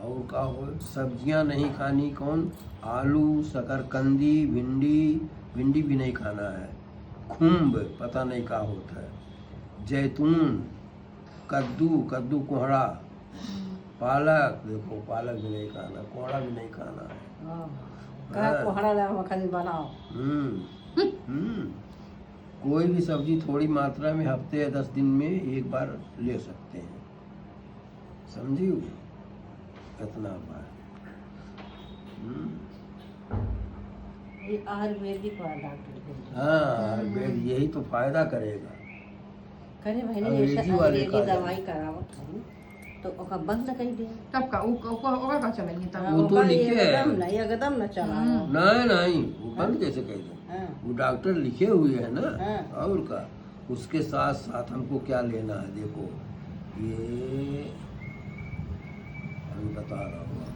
और का हो, सब्जियां नहीं खानी कौन, आलू, शकरकंदी, भिंडी, भिंडी भी नहीं खाना है, खुम्ब पता नहीं क्या होता है, जैतून, कद्दू, कद्दू कोहड़ा, पालक, देखो पालक भी नहीं खाना, कोहड़ा भी नहीं खाना है। कोहड़ा मखनी बनाओ। कोई भी सब्जी थोड़ी मात्रा में हफ्ते या 10 दिन में एक बार ले सकते हैं, समझी? इतना बार। ये आयुर्वेदिक वाला डॉक्टर। हाँ, आयुर्वेद यही तो फायदा करेगा। करे भाई ने अंग्रेजी वाले अंग्रेजी का दवाई करावत हूँ तो ओका बंद कर दे। तब का ओका का चलेंगे तब। वो तो लिखे है। एकदम न चला। नहीं वो बंद कैसे कर दे? वो डॉक्टर लिखे हुए है ना। और का उसके साथ साथ हमको क्या लेना है, देखो ये अभी बता रहा हूँ।